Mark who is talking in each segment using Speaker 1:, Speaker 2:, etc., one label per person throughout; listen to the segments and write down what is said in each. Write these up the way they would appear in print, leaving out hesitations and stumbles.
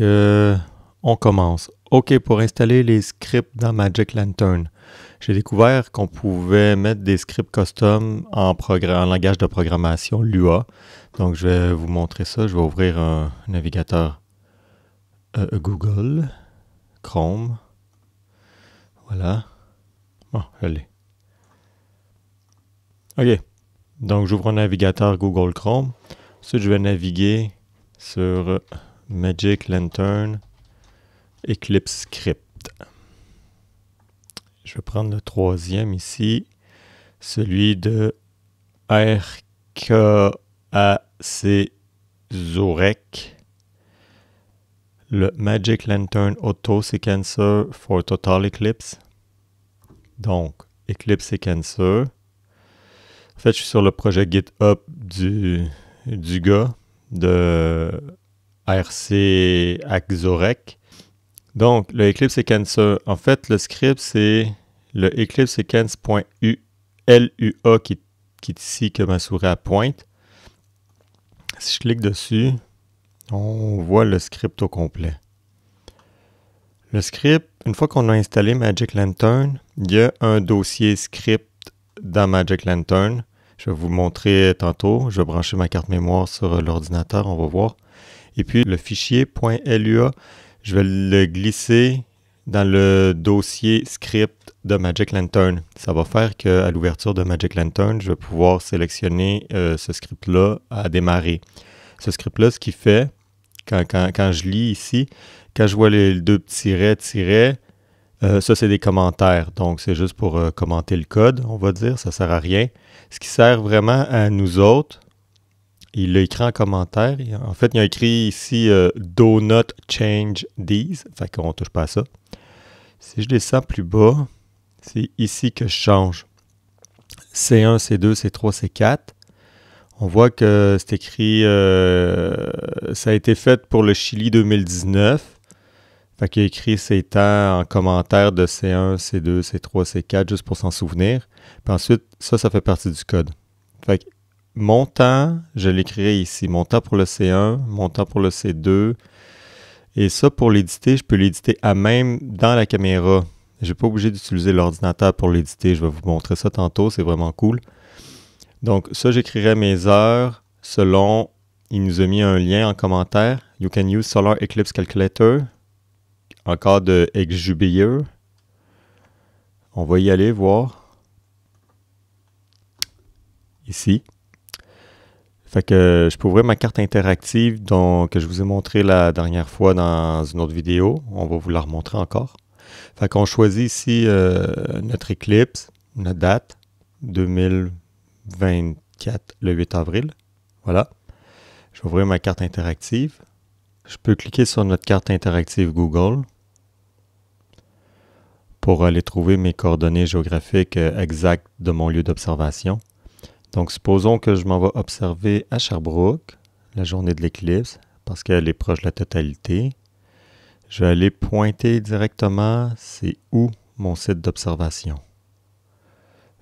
Speaker 1: On commence. OK, pour installer les scripts dans Magic Lantern, j'ai découvert qu'on pouvait mettre des scripts custom en langage de programmation Lua. Donc, je vais vous montrer ça. Je vais ouvrir un navigateur Google, Chrome. Voilà. Bon, je l'ai. OK. Donc, j'ouvre un navigateur Google Chrome. Ensuite, je vais naviguer sur Magic Lantern Eclipse Script. Je vais prendre le troisième ici, celui de RKAC Zorek, le Magic Lantern Auto Sequencer for Total Eclipse. Donc, Eclipse Sequencer. En fait, je suis sur le projet GitHub du gars de RC Axorek. Donc, le Eclipse Sequencer, en fait, le script, c'est le Eclipse Sequence.lua qui est ici, que ma souris pointe. Si je clique dessus, on voit le script au complet. Le script, une fois qu'on a installé Magic Lantern, il y a un dossier script dans Magic Lantern. Je vais vous montrer tantôt. Je vais brancher ma carte mémoire sur l'ordinateur, on va voir. Et puis, le fichier .lua, je vais le glisser dans le dossier script de Magic Lantern. Ça va faire qu'à l'ouverture de Magic Lantern, je vais pouvoir sélectionner ce script-là à démarrer. Ce script-là, ce qu'il fait, quand je lis ici, quand je vois les deux petits tirets, ça c'est des commentaires. Donc c'est juste pour commenter le code, on va dire, ça ne sert à rien. Ce qui sert vraiment à nous autres, il l'a écrit en commentaire. En fait, il a écrit ici « Do not change these ». Fait qu'on ne touche pas à ça. Si je descends plus bas, c'est ici que je change. C1, C2, C3, C4. On voit que c'est écrit ça a été fait pour le Chili 2019. Fait qu'il a écrit ses temps en commentaire de C1, C2, C3, C4, juste pour s'en souvenir. Puis ensuite, ça fait partie du code. Fait que mon temps, je l'écrirai ici. Mon temps pour le C1, mon temps pour le C2. Et ça, pour l'éditer, je peux l'éditer à même dans la caméra. Je n'ai pas obligé d'utiliser l'ordinateur pour l'éditer. Je vais vous montrer ça tantôt. C'est vraiment cool. Donc, ça, j'écrirai mes heures selon... Il nous a mis un lien en commentaire. You can use Solar Eclipse Calculator. Encore de Exubeer. On va y aller voir. Ici. Fait que je peux ouvrir ma carte interactive que je vous ai montré la dernière fois dans une autre vidéo. On va vous la remontrer encore. Fait qu'on choisit ici notre Eclipse, notre date, 2024, le 8 avril. Voilà. Je vais ouvrir ma carte interactive. Je peux cliquer sur notre carte interactive Google pour aller trouver mes coordonnées géographiques exactes de mon lieu d'observation. Donc, supposons que je m'en vais observer à Sherbrooke, la journée de l'éclipse, parce qu'elle est proche de la totalité. Je vais aller pointer directement, c'est où mon site d'observation.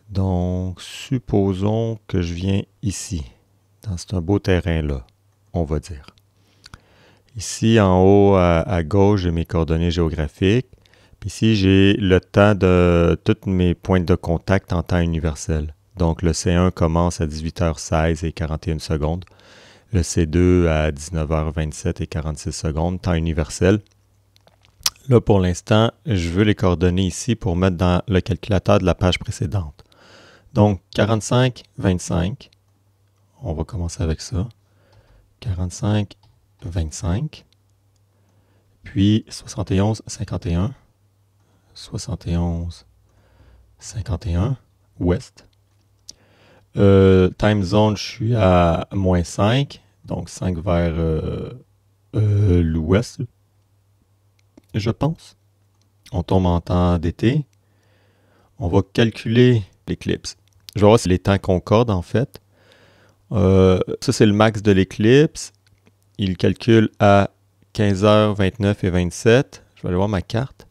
Speaker 1: Donc, supposons que je viens ici, dans un beau terrain-là, on va dire. Ici, en haut, à gauche, j'ai mes coordonnées géographiques. Puis ici, j'ai le temps de tous mes points de contact en temps universel. Donc, le C1 commence à 18h16 et 41 secondes. Le C2 à 19h27 et 46 secondes, temps universel. Là, pour l'instant, je veux les coordonnées ici pour mettre dans le calculateur de la page précédente. Donc, 45, 25. On va commencer avec ça. 45, 25. Puis, 71, 51. 71, 51. Ouest. Time zone, je suis à -5, donc 5 vers l'ouest, je pense. On tombe en temps d'été. On va calculer l'éclipse. Je vais voir si les temps concordent en fait. Ça, c'est le max de l'éclipse. Il calcule à 15h29 et 27. Je vais aller voir ma carte.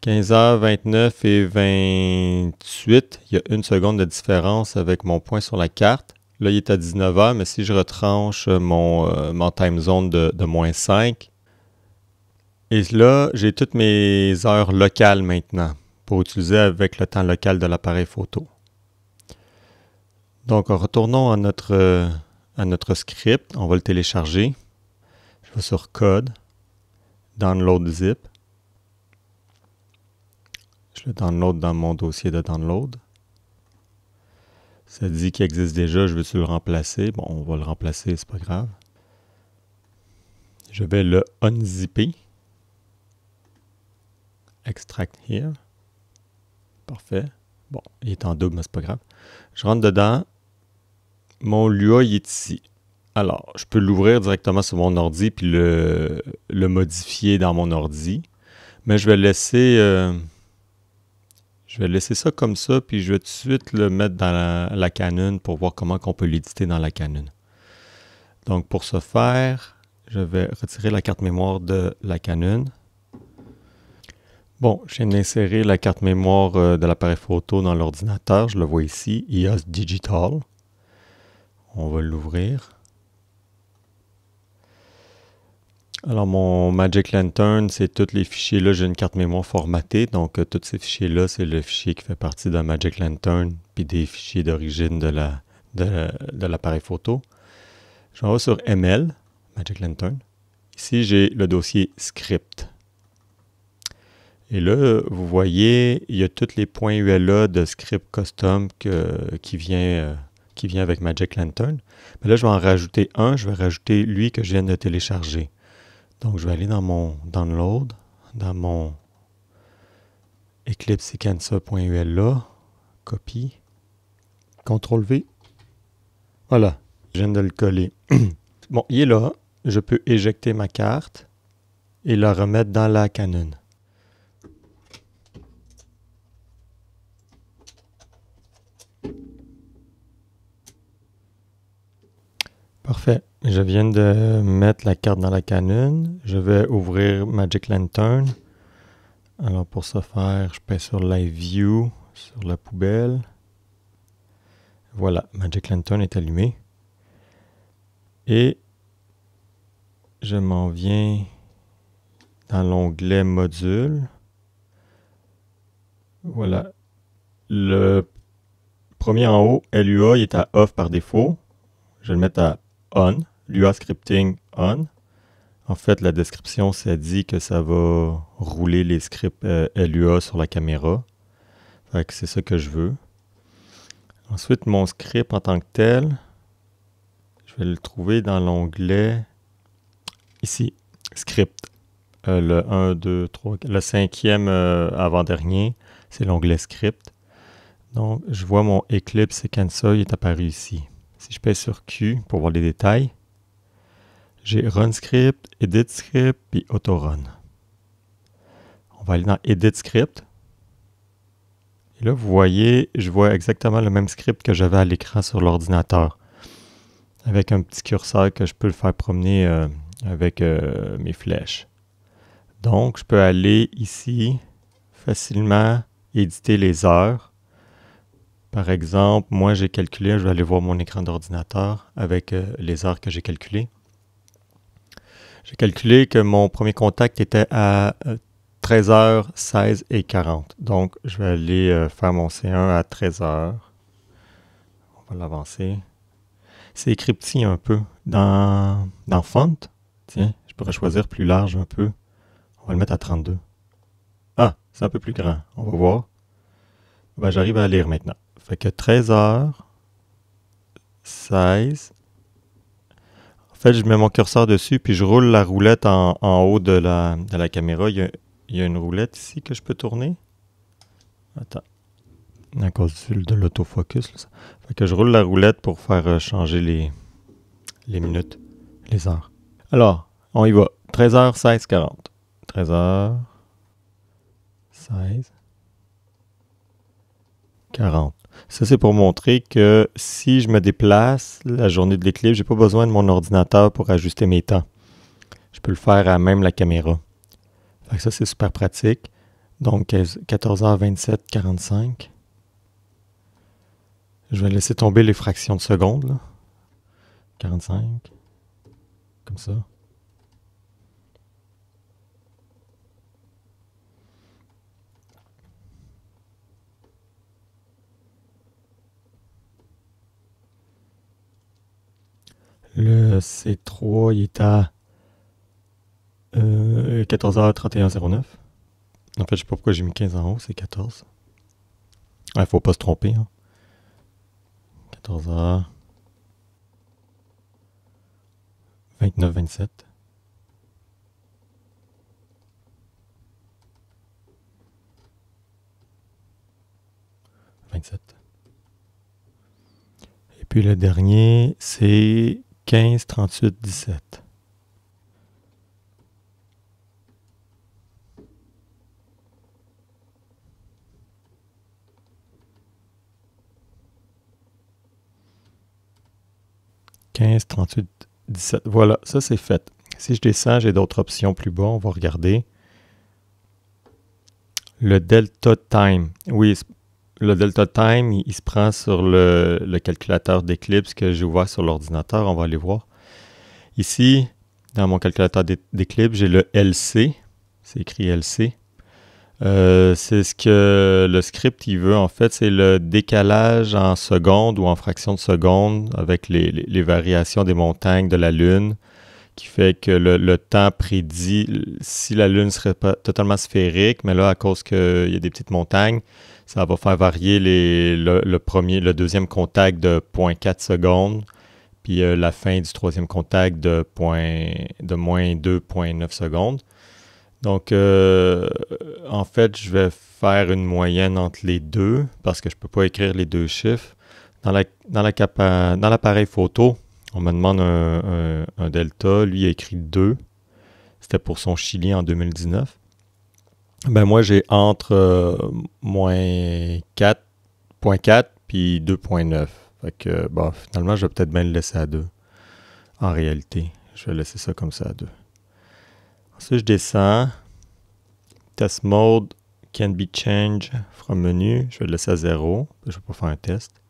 Speaker 1: 15h29 et 28, il y a une seconde de différence avec mon point sur la carte. Là, il est à 19h, mais si je retranche mon time zone de -5, Et là, j'ai toutes mes heures locales maintenant pour utiliser avec le temps local de l'appareil photo. Donc, retournons à notre script. On va le télécharger. Je vais sur Code, Download Zip. Je le download dans mon dossier de download. Ça dit qu'il existe déjà, je veux-tu le remplacer? Bon, on va le remplacer, c'est pas grave. Je vais le unzipper. Extract here. Parfait. Bon, il est en double, mais c'est pas grave. Je rentre dedans. Mon Lua, il est ici. Alors, je peux l'ouvrir directement sur mon ordi puis le modifier dans mon ordi. Mais je vais laisser ça comme ça, puis je vais tout de suite le mettre dans la Canon pour voir comment on peut l'éditer dans la Canon. Donc, pour ce faire, je vais retirer la carte mémoire de la Canon. Bon, je viens d'insérer la carte mémoire de l'appareil photo dans l'ordinateur. Je le vois ici, EOS Digital. On va l'ouvrir. Alors, mon Magic Lantern, c'est tous les fichiers là. J'ai une carte mémoire formatée. Donc, tous ces fichiers-là, c'est le fichier qui fait partie d'un Magic Lantern, puis des fichiers d'origine de l'appareil photo. Je vais sur ML, Magic Lantern. Ici, j'ai le dossier script. Et là, vous voyez, il y a tous les points ULA de script custom qui vient avec Magic Lantern. Mais là, je vais en rajouter un. Je vais rajouter lui que je viens de télécharger. Donc, je vais aller dans mon download, dans mon Eclipse Sequencer.ula, copie, CTRL-V. Voilà, je viens de le coller. Bon, il est là. Je peux éjecter ma carte et la remettre dans la Canon. Parfait. Je viens de mettre la carte dans la Canon. Je vais ouvrir Magic Lantern. Alors pour ce faire, je pèse sur Live View, sur la poubelle. Voilà, Magic Lantern est allumé. Et je m'en viens dans l'onglet Module. Voilà. Le premier en haut, LUA, il est à Off par défaut. Je vais le mettre à On, Lua Scripting On. En fait, la description, ça dit que ça va rouler les scripts LUA sur la caméra. Fait que c'est ça que je veux. Ensuite, mon script en tant que tel, je vais le trouver dans l'onglet ici, Script. Le 1, 2, 3, le cinquième avant-dernier, c'est l'onglet Script. Donc, je vois mon Eclipse Sequencer, il est apparu ici. Si je pèse sur Q pour voir les détails, j'ai Run Script, Edit Script, puis Auto Run. On va aller dans Edit Script. Et là, vous voyez, je vois exactement le même script que j'avais à l'écran sur l'ordinateur. Avec un petit curseur que je peux le faire promener avec mes flèches. Donc, je peux aller ici, facilement éditer les heures. Par exemple, moi j'ai calculé, je vais aller voir mon écran d'ordinateur avec les heures que j'ai calculées. J'ai calculé que mon premier contact était à 13h, 16 et 40. Donc, je vais aller faire mon C1 à 13h. On va l'avancer. C'est écrit petit un peu. Dans Font, tiens, je pourrais choisir plus large un peu. On va le mettre à 32. Ah, c'est un peu plus grand. On va voir. Ben, j'arrive à lire maintenant. Fait que 13h, 16. En fait, je mets mon curseur dessus, puis je roule la roulette en haut de la caméra. Il y a une roulette ici que je peux tourner. Attends. À cause de l'autofocus. Là. Fait que je roule la roulette pour faire changer les minutes, les heures. Alors, on y va. 13h, 16, 40. 13h, 16, 40. Ça, c'est pour montrer que si je me déplace la journée de l'éclipse, j'ai pas besoin de mon ordinateur pour ajuster mes temps. Je peux le faire à même la caméra. Fait que ça, c'est super pratique. Donc, 14h27, 45. Je vais laisser tomber les fractions de secondes. Là. 45. Comme ça. Le C3, il est à 14h31:09. En fait, je sais pas pourquoi j'ai mis 15 en haut, c'est 14. Il faut pas se tromper. Hein. 14h. 29-27. Et puis le dernier, c'est 15-38-17. Voilà, ça c'est fait. Si je descends, j'ai d'autres options plus bas. On va regarder. Le delta time. Oui, le delta time, il se prend sur le calculateur d'Eclipse que j'ai ouvert sur l'ordinateur. On va aller voir. Ici, dans mon calculateur d'Eclipse, j'ai le LC. C'est écrit LC. C'est ce que le script il veut. En fait, c'est le décalage en secondes ou en fractions de secondes avec les variations des montagnes de la Lune qui fait que le temps prédit si la Lune serait pas totalement sphérique, mais là, à cause qu'il y a des petites montagnes, ça va faire varier le deuxième contact de 0,4 secondes, puis la fin du troisième contact de moins 2,9 secondes. Donc, en fait, je vais faire une moyenne entre les deux parce que je ne peux pas écrire les deux chiffres. Dans l'appareil photo, on me demande un delta. Lui, il a écrit 2. C'était pour son Chili en 2019. Ben moi, j'ai entre moins 4,4 puis 2,9. Fait que, bon, finalement, je vais peut-être bien le laisser à 2. En réalité, je vais laisser ça comme ça à 2. Ensuite, je descends. Test mode can be changed from menu. Je vais le laisser à 0. Je ne vais pas faire un test.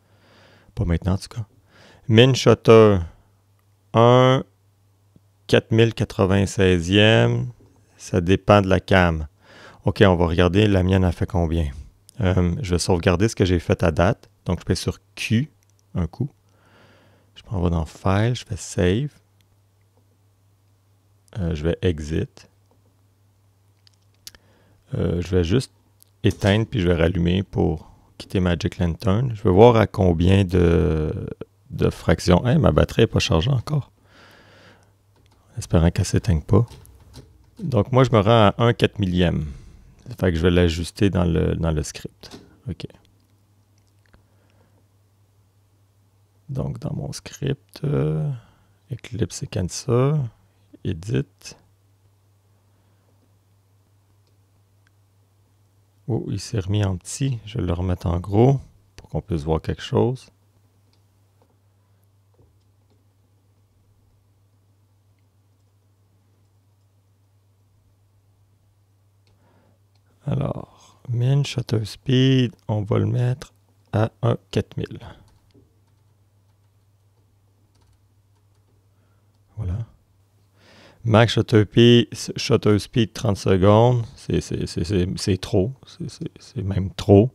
Speaker 1: Pas maintenant, en tout cas. Min shutter 1 4096e. Ça dépend de la cam. OK, on va regarder la mienne a fait combien. Je vais sauvegarder ce que j'ai fait à date. Donc, je fais sur Q un coup. Je m'en vais dans File, je fais Save. Je vais Exit. Je vais juste éteindre puis je vais rallumer pour quitter Magic Lantern. Je vais voir à combien de fractions. Hey, ma batterie n'est pas chargée encore. Espérant qu'elle ne s'éteigne pas. Donc moi, je me rends à 1/4 millième. Fait que je vais l'ajuster dans le script. OK. Donc dans mon script, Eclipse Sequencer, Edit. Oh, il s'est remis en petit. Je vais le remettre en gros pour qu'on puisse voir quelque chose. Alors, min shutter speed, on va le mettre à 1/4000. Voilà. Max shutter speed 30 secondes, c'est trop. C'est même trop.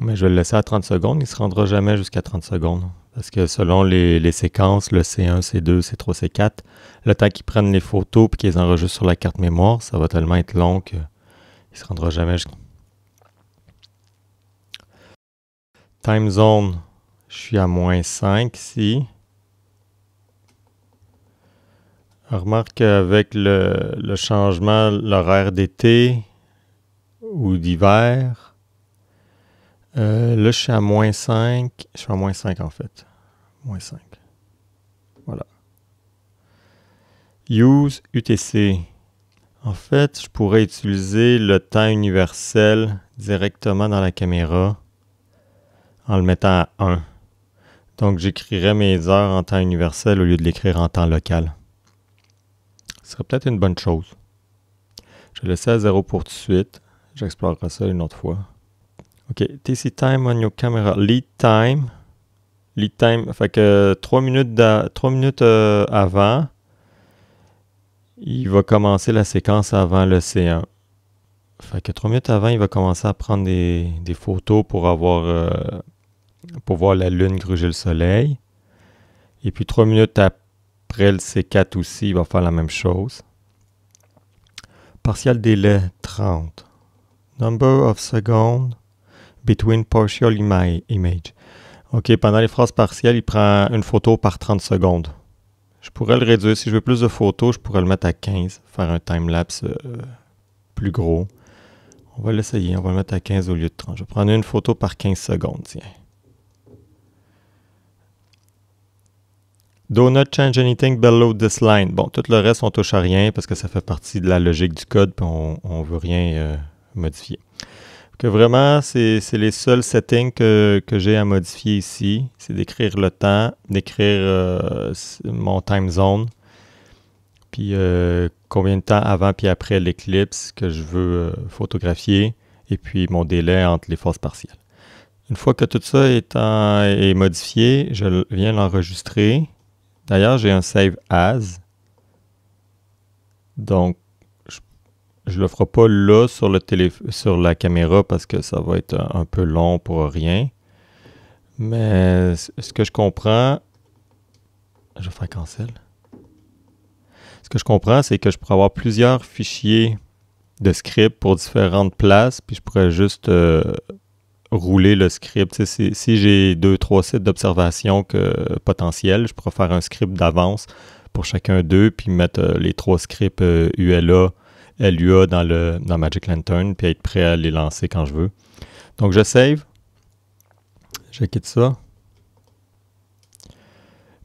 Speaker 1: Mais je vais le laisser à 30 secondes. Il ne se rendra jamais jusqu'à 30 secondes. Parce que selon les séquences, le C1, C2, C3, C4, le temps qu'ils prennent les photos et qu'ils les enregistrent sur la carte mémoire, ça va tellement être long qu'il ne se rendra jamais jusqu'à... Time zone, je suis à -5 ici. Remarque qu'avec le changement, l'horaire d'été ou d'hiver, là, je suis à -5. Je suis à -5 en fait. -5. Voilà. Use UTC. En fait, je pourrais utiliser le temps universel directement dans la caméra en le mettant à 1. Donc, j'écrirais mes heures en temps universel au lieu de l'écrire en temps local. Ce serait peut-être une bonne chose. Je vais laisser à 0 pour tout de suite. J'explorerai ça une autre fois. OK. TC time on your camera. Lead time. Lead time, fait que 3 minutes avant, il va commencer la séquence avant le C1. Fait que 3 minutes avant, il va commencer à prendre des photos pour voir la Lune gruger le soleil. Et puis 3 minutes après le C4 aussi, il va faire la même chose. Partial délai 30. Number of seconds between partial image. OK, pendant les phrases partielles, il prend une photo par 30 secondes. Je pourrais le réduire. Si je veux plus de photos, je pourrais le mettre à 15, faire un time-lapse plus gros. On va l'essayer, on va le mettre à 15 au lieu de 30. Je vais prendre une photo par 15 secondes, tiens. Do not change anything below this line. Bon, tout le reste, on touche à rien parce que ça fait partie de la logique du code et on ne veut rien modifier. Que vraiment, c'est les seuls settings que j'ai à modifier ici. C'est d'écrire le temps, d'écrire mon time zone, puis combien de temps avant puis après l'éclipse que je veux photographier, et puis mon délai entre les phases partielles. Une fois que tout ça est modifié, je viens l'enregistrer. D'ailleurs, j'ai un Save As. Donc, je ne le ferai pas là sur la caméra parce que ça va être un peu long pour rien. Mais ce que je comprends... Je vais faire cancel. Ce que je comprends, c'est que je pourrais avoir plusieurs fichiers de script pour différentes places, puis je pourrais juste rouler le script. Si j'ai 2-3 sites d'observation potentiels, je pourrais faire un script d'avance pour chacun d'eux, puis mettre les 3 scripts ULA, LUA dans Magic Lantern, puis être prêt à les lancer quand je veux. Donc je save. Je quitte ça.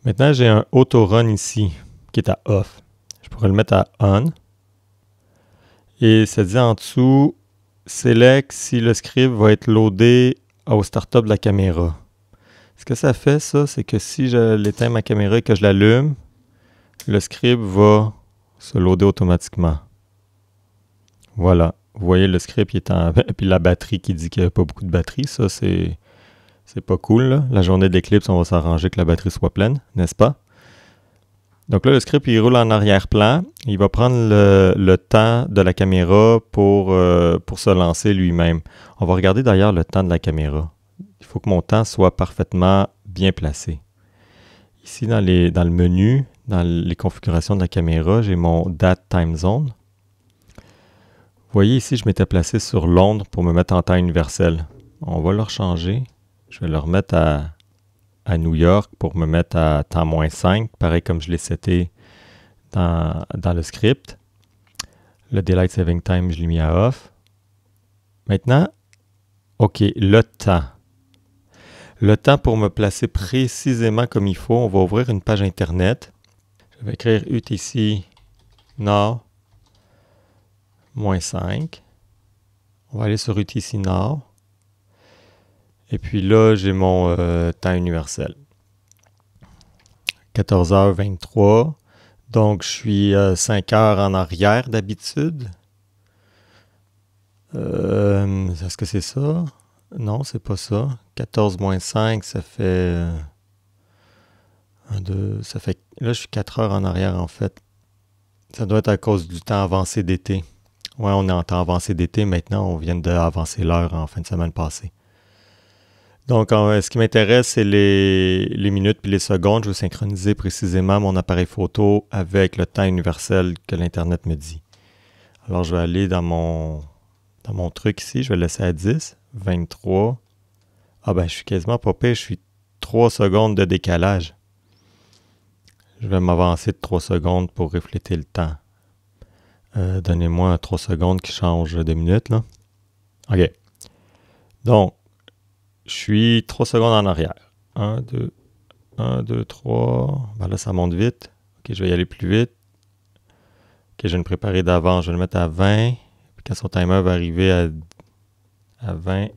Speaker 1: Maintenant, j'ai un auto-run ici, qui est à off. Je pourrais le mettre à on. Et ça dit en dessous, select si le script va être loadé au startup de la caméra. Ce que ça fait, ça, c'est que si je l'éteins ma caméra et que je l'allume, le script va se loader automatiquement. Voilà. Vous voyez, le script il est en... Puis la batterie qui dit qu'il n'y a pas beaucoup de batterie, ça, c'est pas cool, là. La journée d'éclipse, on va s'arranger que la batterie soit pleine, n'est-ce pas? Donc là, le script, il roule en arrière-plan. Il va prendre le temps de la caméra pour se lancer lui-même. On va regarder d'ailleurs le temps de la caméra. Il faut que mon temps soit parfaitement bien placé. Ici, dans le menu, dans les configurations de la caméra, j'ai mon Date Time Zone. Vous voyez ici, je m'étais placé sur Londres pour me mettre en temps universel. On va le rechanger. Je vais le remettre à New York pour me mettre à temps -5, pareil comme je l'ai seté dans le script. Le Daylight Saving Time, je l'ai mis à off. Maintenant, OK, le temps. Le temps pour me placer précisément comme il faut, on va ouvrir une page Internet. Je vais écrire UTC Nord -5. On va aller sur UTC Nord. Et puis là, j'ai mon temps universel. 14h23. Donc, je suis 5 heures en arrière d'habitude. Est-ce que c'est ça? Non, c'est pas ça. 14 - 5, ça fait... ça fait... Là, je suis 4 heures en arrière, en fait. Ça doit être à cause du temps avancé d'été. Ouais, on est en temps avancé d'été. Maintenant, on vient d'avancer l'heure en fin de semaine passée. Donc, ce qui m'intéresse, c'est les minutes puis les secondes. Je veux synchroniser précisément mon appareil photo avec le temps universel que l'Internet me dit. Alors, je vais aller dans mon truc ici. Je vais le laisser à 10, 23. Ah ben, je suis quasiment pas pire. Je suis 3 secondes de décalage. Je vais m'avancer de 3 secondes pour refléter le temps. Donnez-moi 3 secondes qui change de minutes, là. OK. Donc, je suis 3 secondes en arrière. 1, 2, 3. Ben là, ça monte vite. OK, je vais y aller plus vite. OK, je vais me préparer d'avance. Je vais le mettre à 20. Puis quand son timer va arriver à 20.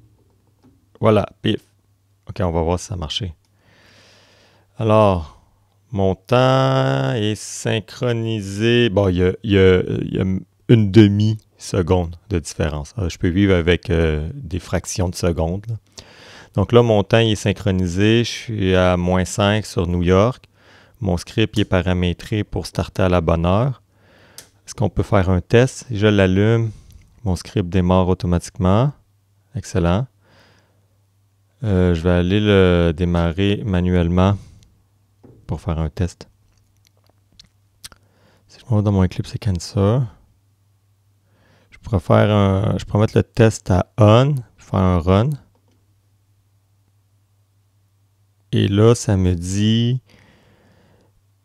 Speaker 1: Voilà, pif. OK, on va voir si ça a marché. Alors, mon temps est synchronisé. Bon, il y a une demi-seconde de différence. Je peux vivre avec des fractions de secondes, là. Donc là, mon temps il est synchronisé. Je suis à -5 sur New York. Mon script il est paramétré pour starter à la bonne heure. Est-ce qu'on peut faire un test? Si je l'allume, mon script démarre automatiquement. Excellent. Je vais aller le démarrer manuellement pour faire un test. Si je me vais dans mon Eclipse Sequencer, je pourrais mettre le test à on, faire un run. Et là, ça me dit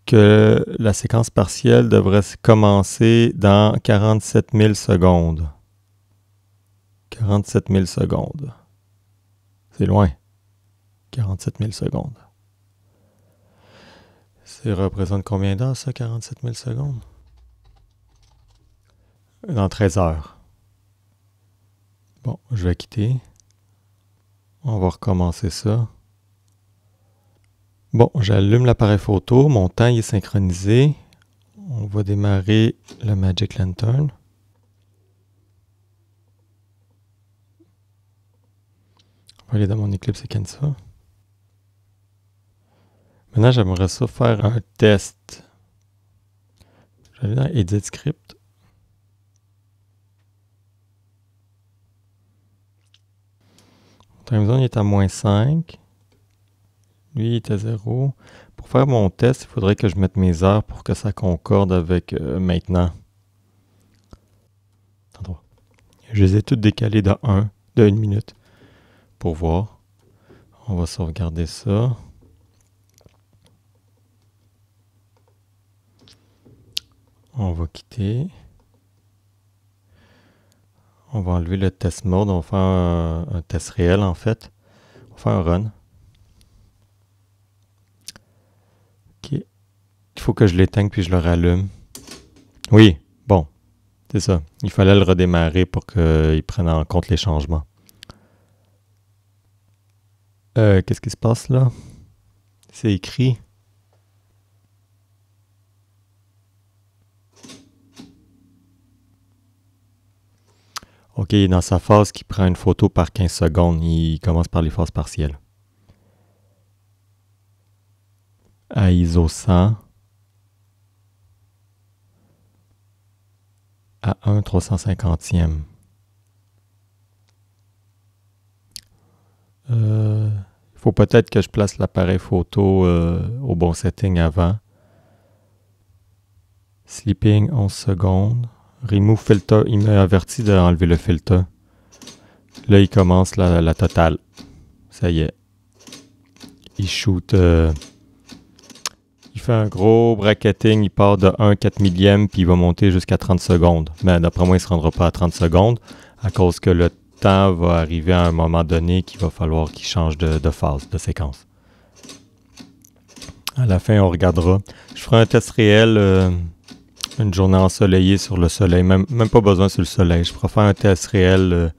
Speaker 1: que la séquence partielle devrait commencer dans 47 000 secondes. 47 000 secondes. C'est loin. 47 000 secondes. Ça représente combien d'heures, ça, 47 000 secondes? Dans 13 heures. Bon, je vais quitter. On va recommencer ça. Bon, j'allume l'appareil photo. Mon temps il est synchronisé. On va démarrer le Magic Lantern. On va aller dans mon Eclipse Sequencer. Maintenant, j'aimerais ça faire un test. Je vais aller dans Edit Script. Mon time zone est à -5. Lui, il est à 0. Pour faire mon test, il faudrait que je mette mes heures pour que ça concorde avec maintenant. Attends. Je les ai toutes décalées de 1 minute pour voir. On va sauvegarder ça. On va quitter. On va enlever le test mode. On va faire un test réel en fait. On va faire un run. Ok. Il faut que je l'éteigne puis je le rallume. Oui, bon. C'est ça. Il fallait le redémarrer pour qu'il prenne en compte les changements. Qu'est-ce qui se passe là? C'est écrit. OK, dans sa phase qui prend une photo par 15 secondes, il commence par les phases partielles. À ISO 100. À 1/350e. Il faut peut-être que je place l'appareil photo au bon setting avant. Sleeping 11 secondes. Remove filter, il m'a averti d'enlever le filter. Là, il commence la totale. Ça y est. Il shoot. Il fait un gros bracketing. Il part de 1/4 millième, puis il va monter jusqu'à 30 secondes. Mais d'après moi, il ne se rendra pas à 30 secondes à cause que le temps va arriver à un moment donné qu'il va falloir qu'il change de phase, de séquence. À la fin, on regardera. Je ferai un test réel. Une journée ensoleillée sur le soleil, même pas besoin sur le soleil. Je pourrais faire un test réel,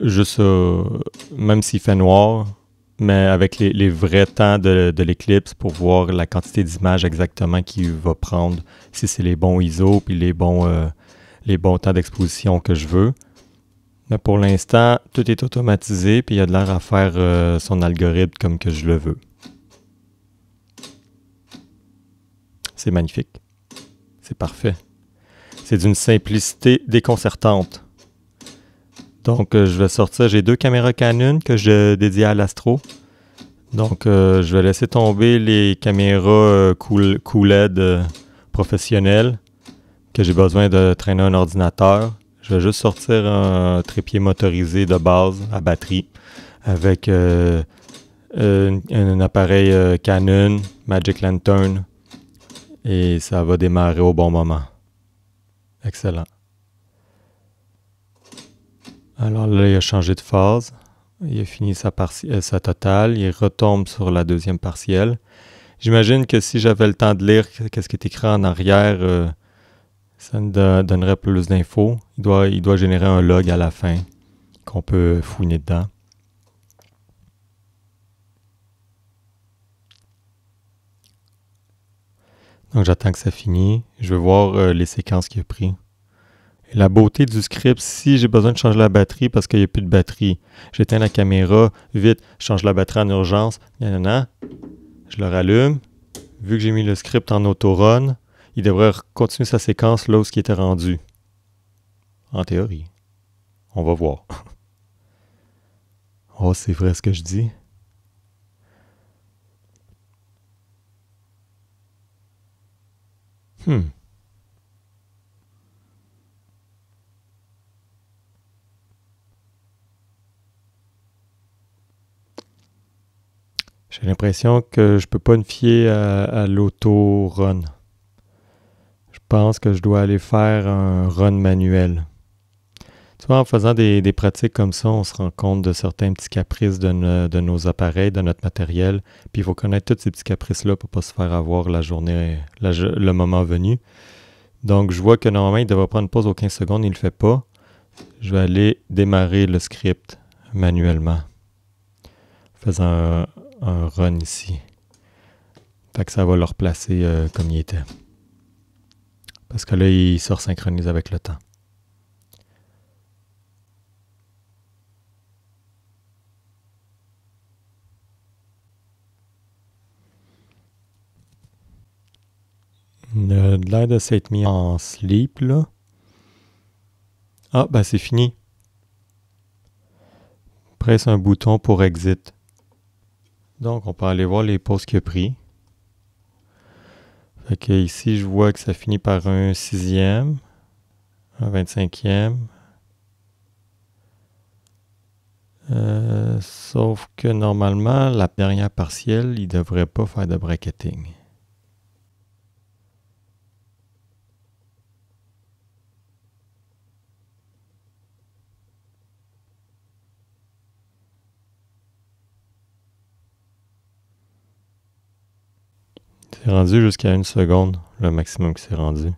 Speaker 1: juste même s'il fait noir, mais avec les vrais temps de l'éclipse pour voir la quantité d'images exactement qu'il va prendre, si c'est les bons ISO puis les bons temps d'exposition que je veux. Mais pour l'instant, tout est automatisé puis il y a de l'air à faire son algorithme comme que je le veux. C'est magnifique. C'est parfait. C'est d'une simplicité déconcertante. Donc, je vais sortir. J'ai 2 caméras Canon que je dédie à l'astro. Donc, je vais laisser tomber les caméras QLED professionnelles que j'ai besoin de traîner un ordinateur. Je vais juste sortir un trépied motorisé de base à batterie avec un appareil Canon, Magic Lantern. Et ça va démarrer au bon moment. Excellent. Alors là, il a changé de phase. Il a fini sa totale. Il retombe sur la deuxième partielle. J'imagine que si j'avais le temps de lire ce qui est écrit en arrière, ça me donnerait plus d'infos. Il doit générer un log à la fin qu'on peut fouiner dedans. Donc, j'attends que ça finisse. Je vais voir les séquences qu'il a pris. Et la beauté du script, si j'ai besoin de changer la batterie parce qu'il n'y a plus de batterie, j'éteins la caméra, vite, je change la batterie en urgence, je le rallume. Vu que j'ai mis le script en auto-run, il devrait continuer sa séquence là où il était rendu. En théorie. On va voir. Oh, c'est vrai ce que je dis. Hmm. J'ai l'impression que je peux pas me fier à l'auto-run. Je pense que je dois aller faire un run manuel. Tu vois, en faisant des pratiques comme ça, on se rend compte de certains petits caprices de nos appareils, de notre matériel. Puis il faut connaître tous ces petits caprices-là pour pas se faire avoir la journée, le moment venu. Donc je vois que normalement, il devrait prendre une pause aux 15 secondes, il ne le fait pas. Je vais aller démarrer le script manuellement, faisant un run ici. Fait que ça va le replacer comme il était. Parce que là, il se resynchronise avec le temps. Il a l'air de s'être mis en sleep, là. Ah, ben c'est fini. Presse un bouton pour exit. Donc, on peut aller voir les pauses qu'il a pris. Fait que ici, je vois que ça finit par un 6e, un 25e. Sauf que normalement, la dernière partielle, il ne devrait pas faire de bracketing. C'est rendu jusqu'à 1 seconde, le maximum que c'est rendu.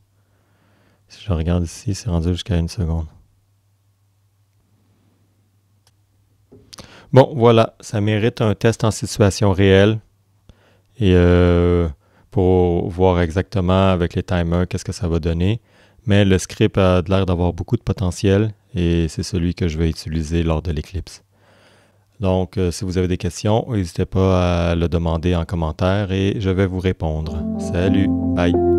Speaker 1: Si je regarde ici, c'est rendu jusqu'à 1 seconde. Bon, voilà, ça mérite un test en situation réelle. Et pour voir exactement avec les timers qu'est-ce que ça va donner. Mais le script a l'air d'avoir beaucoup de potentiel et c'est celui que je vais utiliser lors de l'éclipse. Donc, si vous avez des questions, n'hésitez pas à le demander en commentaire et je vais vous répondre. Salut, bye!